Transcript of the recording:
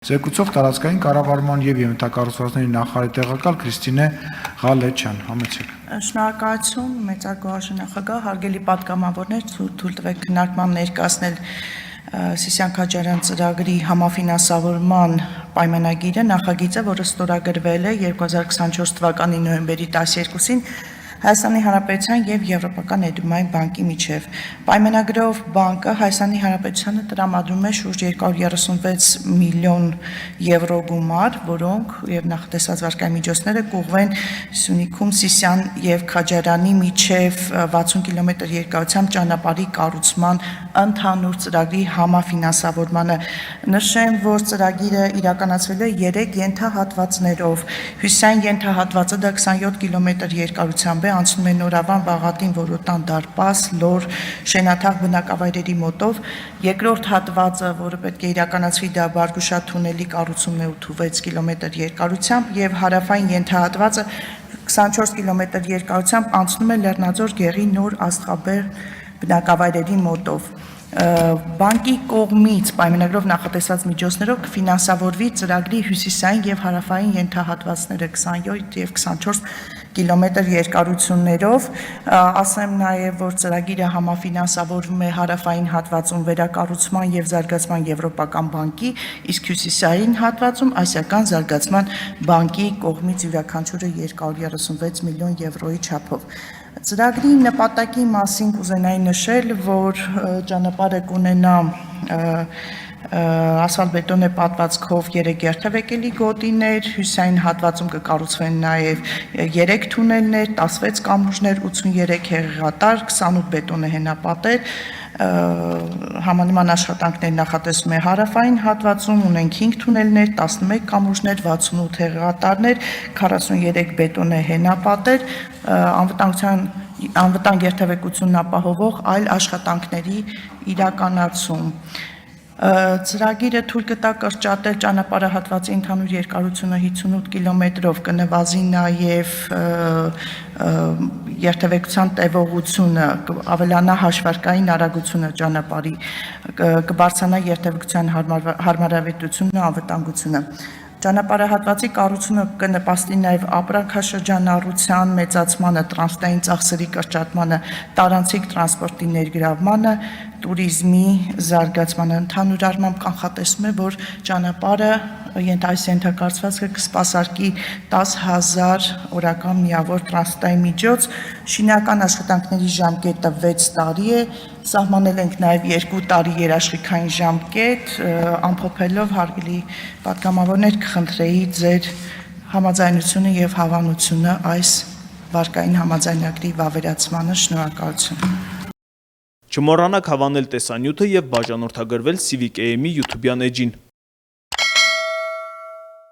Զեկուցող տարածքային կառավարման եւ ենթակառուցվածքների նախարարի տեղակալ Քրիստինե Ղալեչյան, համեցեք։ Շնորհակալություն, մեծարգո նախագահ, հարգելի պատգամավորներ, թույլ տվեք քննարկման ներկայացնել Սիսիան Քաջարյան ծրագրի համաֆինանսավորման պայմանագիրը, նախագիծը, որը ստորագրվել է 2024 թվականի նոյեմբերի 12-ին Հայաստանի Հանրապետության եւ Եվրոպական Ներդրումային բանկի միջև։ Պայմանագրով բանկը Հայաստանի Հանրապետությանը տրամադրում է շուրջ 236 միլիոն եվրո գումար, որոնք եւ նախատեսված վարկային միջոցները կուղղվեն Սյունիքում Սիսիան եւ Քաջարյանի միջև 60 կիլոմետր երկարությամբ ճանապարհի կառուցման ընդհանուր ծրագրի համաֆինանսավորմանը։ Նշեմ, որ ծրագիրը իրականացվել է 3 ենթահատվածներով։ Հյուսիսային ենթահատվածը դա 27 կիլոմետր երկարությամբ անցնում է Նորավան, Վաղատին, Որոտան, Դարպաս, Լոր, Շենաթաղ բնակավայրերի մոտով, երկրորդ հատվածը, որը պետք է իրականացվի, դա Բարգուշա թունելի կառուցումն է 86 կիլոմետր երկարությամբ եւ հարավային ենթահատվածը 24 կիլոմետր երկարությամբ անցնում է Լեռնաձոր գեղի նոր աստղաբեր բնակավայրերի մոտով։ Բանկի կողմից պայմանագրով նախատեսված միջոցներով կֆինանսավորվի ծրագրի հյուսիսային եւ հարավային ենթահատվածները 27 եւ 24 կիլոմետր երկարություններով, ասեմ նաև, որ ծրագիրը համաֆինանսավորվում է հարավային հատվածում վերակառուցման եւ զարգացման Եվրոպական բանկի, իսկ հյուսիսային հատվածում Ասիական զարգացման բանկի կողմից յուրաքանչյուրը 236 միլիոն եվրոյի չափով։ Ծրագրի նպատակի մասին կուզենայի նշել, որ ճանապարհը կունենա ասֆալտբետոնե պատվածքով 3 երթևեկելի գոտիներ, հյուսիսային հատվածում կկառուցվեն նաև 3 թունելներ, 16 կամուրջներ, 83 հեղեղատար, 28 բետոնե հենապատեր, համանման աշխատանքներ նախատեսվում է հարավային հատվածում, ունենք 5 թունելներ, 11 կամուրջներ, 68 հեղեղատարներ, 43 բետոնե հենապատեր, անվտանգ երթևեկությունն ապահովող այլ աշխատանքների իրականացում։ Ծրագիրը թույլ կտա կրճատել ճանապարհահատվածի ընդհանուր երկարությունը 58 կիլոմետրով, կնվազի նաև երթևեկության տևողությունը, ավելանա հաշվարկային արագությունը ճանապարհի, կբարձրանա երթևեկության հարմարավետությունը, անվտանգությունը։ Ճանապարհահատվածի կառուցումը կնպաստի նաև ապրանքաշրջանառության մեծացմանը, տրանսպորտային ծախսերի կրճատմանը, տարանցիկ տրանսպորտի ներգրավմանը, տուրիզմի զարգացմանը։ Ընդհանուր առմամբ կանխատեսվում է, որ ճանապարհը ենթակառուցվածքը կսպասարկի 10,000 օրական միավոր տրանսպորտային միջոց, շինական աշխատանքների ժամկետը 6 տարի է, սահմանել ենք նաև 2 տարի երաշխիքային ժամկետ, ամփոփելով հարգելի պատգամավորներ կխնդրեի ձեր համաձայնությունը եւ հավանությունը այս վարկային համաձայնագրի վավերացմանը, շնորհակալություն։ Չմոռանաք հավանել տեսանյութը եւ բաժանորդագրվել Civic AM-ի YouTube-յան էջին։